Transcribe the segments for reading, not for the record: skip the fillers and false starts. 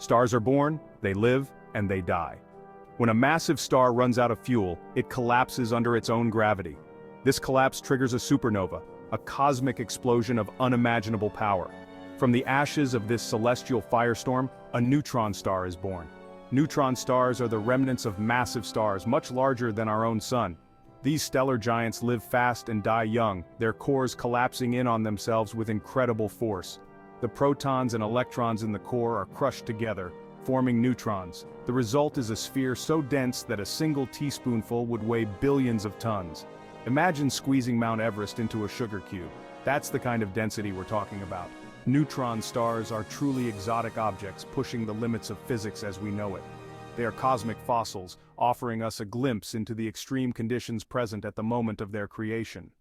Stars are born, they live, and they die. When a massive star runs out of fuel, it collapses under its own gravity. This collapse triggers a supernova, a cosmic explosion of unimaginable power. From the ashes of this celestial firestorm, a neutron star is born. Neutron stars are the remnants of massive stars much larger than our own sun. These stellar giants live fast and die young, their cores collapsing in on themselves with incredible force. The protons and electrons in the core are crushed together, forming neutrons. The result is a sphere so dense that a single teaspoonful would weigh billions of tons. Imagine squeezing Mount Everest into a sugar cube. That's the kind of density we're talking about. Neutron stars are truly exotic objects pushing the limits of physics as we know it. They are cosmic fossils, offering us a glimpse into the extreme conditions present at the moment of their creation.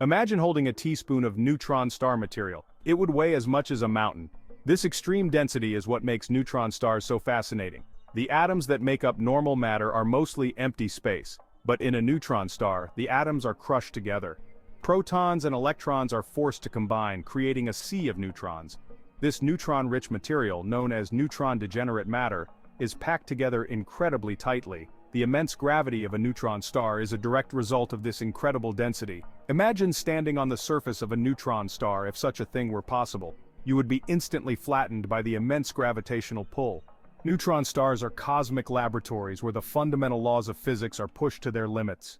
Imagine holding a teaspoon of neutron star material. It would weigh as much as a mountain. This extreme density is what makes neutron stars so fascinating. The atoms that make up normal matter are mostly empty space, but in a neutron star, the atoms are crushed together. Protons and electrons are forced to combine, creating a sea of neutrons. This neutron-rich material, known as neutron-degenerate matter, is packed together incredibly tightly. The immense gravity of a neutron star is a direct result of this incredible density. Imagine standing on the surface of a neutron star if such a thing were possible. You would be instantly flattened by the immense gravitational pull. Neutron stars are cosmic laboratories where the fundamental laws of physics are pushed to their limits.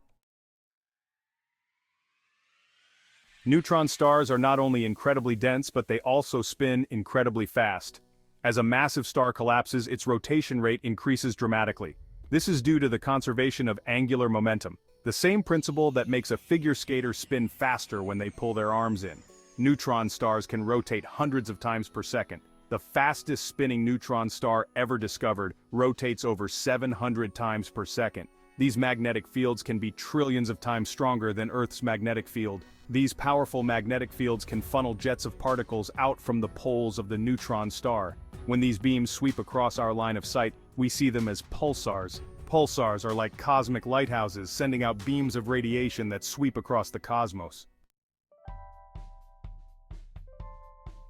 Neutron stars are not only incredibly dense, but they also spin incredibly fast. As a massive star collapses, its rotation rate increases dramatically. This is due to the conservation of angular momentum, the same principle that makes a figure skater spin faster when they pull their arms in. Neutron stars can rotate hundreds of times per second. The fastest spinning neutron star ever discovered rotates over 700 times per second. These magnetic fields can be trillions of times stronger than Earth's magnetic field. These powerful magnetic fields can funnel jets of particles out from the poles of the neutron star. When these beams sweep across our line of sight, we see them as pulsars. Pulsars are like cosmic lighthouses, sending out beams of radiation that sweep across the cosmos.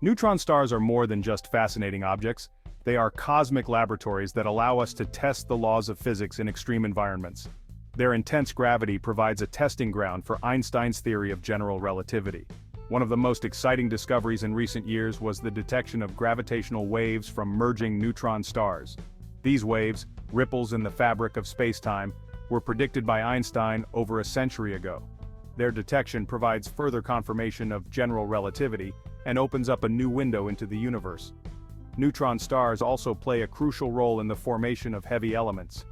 Neutron stars are more than just fascinating objects. They are cosmic laboratories that allow us to test the laws of physics in extreme environments. Their intense gravity provides a testing ground for Einstein's theory of general relativity. One of the most exciting discoveries in recent years was the detection of gravitational waves from merging neutron stars. These waves, ripples in the fabric of space-time, were predicted by Einstein over a century ago. Their detection provides further confirmation of general relativity and opens up a new window into the universe. Neutron stars also play a crucial role in the formation of heavy elements.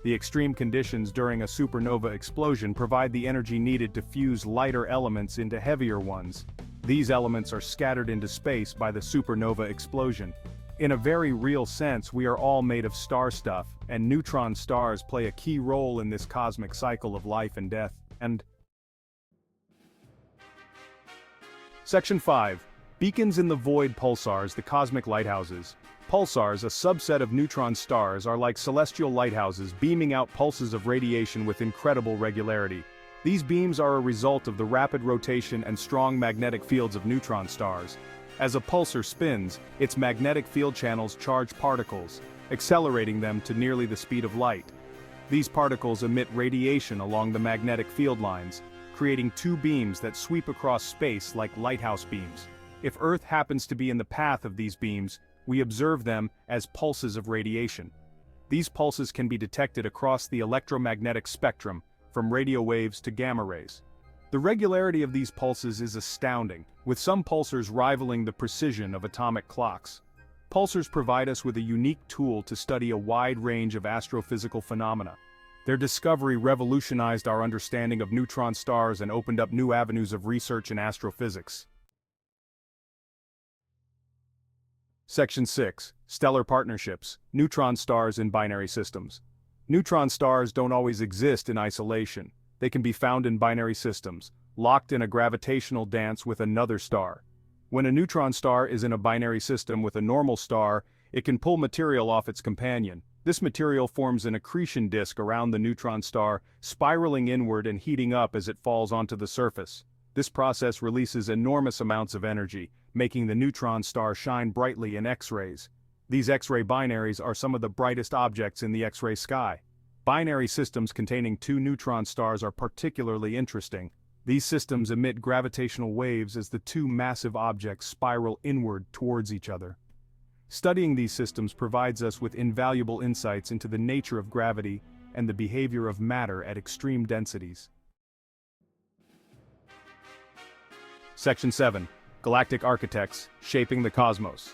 The extreme conditions during a supernova explosion provide the energy needed to fuse lighter elements into heavier ones. These elements are scattered into space by the supernova explosion. In a very real sense, we are all made of star stuff, and neutron stars play a key role in this cosmic cycle of life and death. Section 5. Beacons in the void. Pulsars, the cosmic lighthouses. Pulsars, a subset of neutron stars, are like celestial lighthouses beaming out pulses of radiation with incredible regularity. These beams are a result of the rapid rotation and strong magnetic fields of neutron stars. As a pulsar spins, its magnetic field channels charge particles, accelerating them to nearly the speed of light. These particles emit radiation along the magnetic field lines, creating two beams that sweep across space like lighthouse beams. If Earth happens to be in the path of these beams, we observe them as pulses of radiation. These pulses can be detected across the electromagnetic spectrum, from radio waves to gamma rays. The regularity of these pulses is astounding, with some pulsars rivaling the precision of atomic clocks. Pulsars provide us with a unique tool to study a wide range of astrophysical phenomena. Their discovery revolutionized our understanding of neutron stars and opened up new avenues of research in astrophysics. Section 6. Stellar partnerships. Neutron stars in binary systems. Neutron stars don't always exist in isolation. They can be found in binary systems, locked in a gravitational dance with another star. When a neutron star is in a binary system with a normal star, it can pull material off its companion. This material forms an accretion disk around the neutron star, spiraling inward and heating up as it falls onto the surface. This process releases enormous amounts of energy, making the neutron star shine brightly in X-rays. These X-ray binaries are some of the brightest objects in the X-ray sky. Binary systems containing two neutron stars are particularly interesting. These systems emit gravitational waves as the two massive objects spiral inward towards each other. Studying these systems provides us with invaluable insights into the nature of gravity and the behavior of matter at extreme densities. Section 7. Galactic Architects Shaping the Cosmos.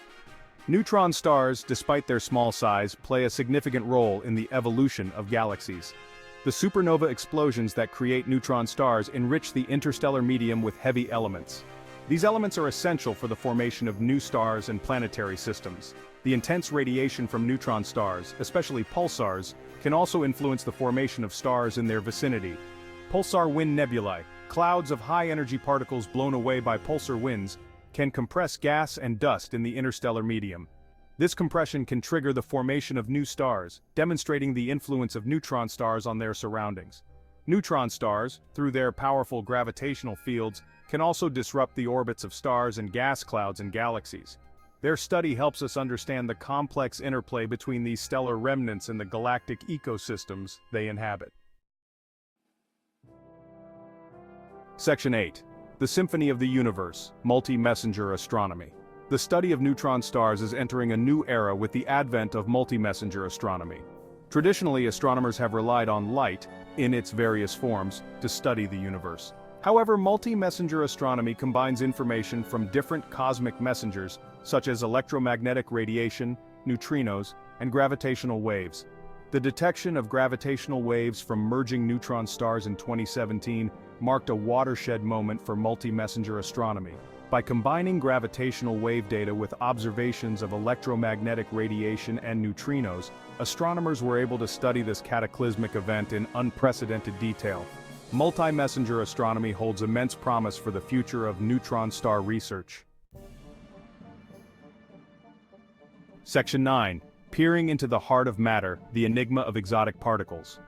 Neutron stars, despite their small size, play a significant role in the evolution of galaxies. The supernova explosions that create neutron stars enrich the interstellar medium with heavy elements. These elements are essential for the formation of new stars and planetary systems. The intense radiation from neutron stars, especially pulsars, can also influence the formation of stars in their vicinity. Pulsar wind nebulae, clouds of high-energy particles blown away by pulsar winds, can compress gas and dust in the interstellar medium. This compression can trigger the formation of new stars, demonstrating the influence of neutron stars on their surroundings. Neutron stars, through their powerful gravitational fields, can also disrupt the orbits of stars and gas clouds in galaxies. Their study helps us understand the complex interplay between these stellar remnants and the galactic ecosystems they inhabit. Section 8. The Symphony of the Universe, Multi-Messenger Astronomy. The study of neutron stars is entering a new era with the advent of multi-messenger astronomy. Traditionally, astronomers have relied on light, in its various forms, to study the universe. However, multi-messenger astronomy combines information from different cosmic messengers, such as electromagnetic radiation, neutrinos, and gravitational waves. The detection of gravitational waves from merging neutron stars in 2017 marked a watershed moment for multi-messenger astronomy. By combining gravitational wave data with observations of electromagnetic radiation and neutrinos, astronomers were able to study this cataclysmic event in unprecedented detail. Multi-messenger astronomy holds immense promise for the future of neutron star research. Section 9. Peering into the heart of matter, the enigma of exotic particles.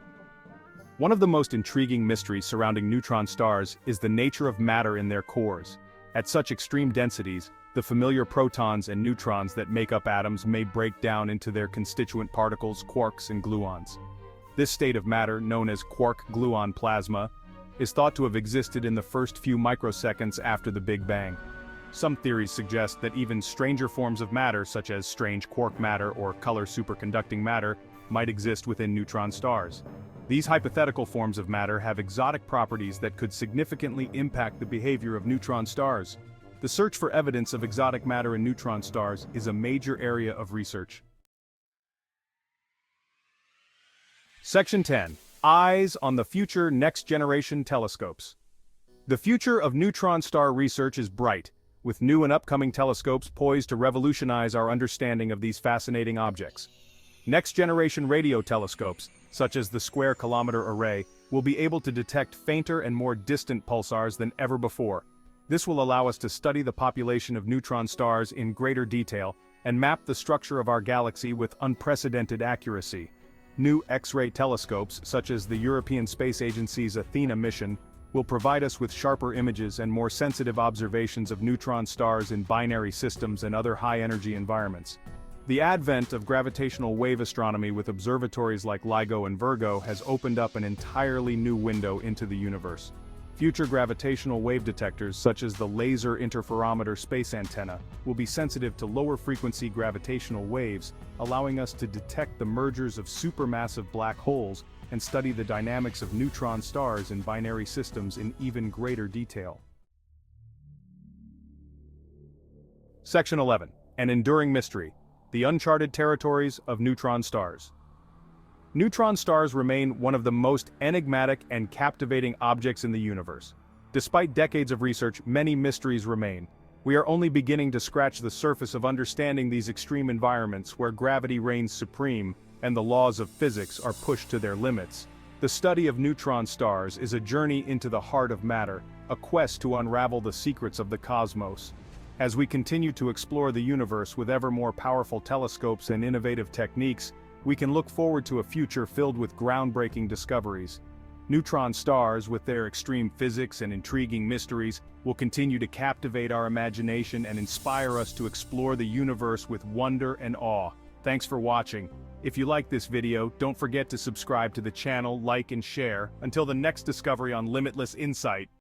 One of the most intriguing mysteries surrounding neutron stars is the nature of matter in their cores. At such extreme densities, the familiar protons and neutrons that make up atoms may break down into their constituent particles, quarks and gluons. This state of matter, known as quark-gluon plasma, is thought to have existed in the first few microseconds after the Big Bang. Some theories suggest that even stranger forms of matter, such as strange quark matter or color superconducting matter, might exist within neutron stars. These hypothetical forms of matter have exotic properties that could significantly impact the behavior of neutron stars. The search for evidence of exotic matter in neutron stars is a major area of research. Section 10. Eyes on the future next-generation telescopes. The future of neutron star research is bright, with new and upcoming telescopes poised to revolutionize our understanding of these fascinating objects. Next-generation radio telescopes, such as the Square Kilometer Array, will be able to detect fainter and more distant pulsars than ever before. This will allow us to study the population of neutron stars in greater detail and map the structure of our galaxy with unprecedented accuracy. New X-ray telescopes, such as the European Space Agency's Athena mission, will provide us with sharper images and more sensitive observations of neutron stars in binary systems and other high-energy environments. The advent of gravitational wave astronomy with observatories like LIGO and Virgo has opened up an entirely new window into the universe. Future gravitational wave detectors, such as the Laser Interferometer Space Antenna, will be sensitive to lower-frequency gravitational waves, allowing us to detect the mergers of supermassive black holes and study the dynamics of neutron stars in binary systems in even greater detail. Section 11. An enduring mystery. The uncharted territories of neutron stars. Neutron stars remain one of the most enigmatic and captivating objects in the universe. Despite decades of research, many mysteries remain. We are only beginning to scratch the surface of understanding these extreme environments where gravity reigns supreme and the laws of physics are pushed to their limits. The study of neutron stars is a journey into the heart of matter, a quest to unravel the secrets of the cosmos. As we continue to explore the universe with ever more powerful telescopes and innovative techniques, we can look forward to a future filled with groundbreaking discoveries. Neutron stars, with their extreme physics and intriguing mysteries, will continue to captivate our imagination and inspire us to explore the universe with wonder and awe. Thanks for watching. If you like this video, don't forget to subscribe to the channel, like and share. Until the next discovery on Limitless Insight.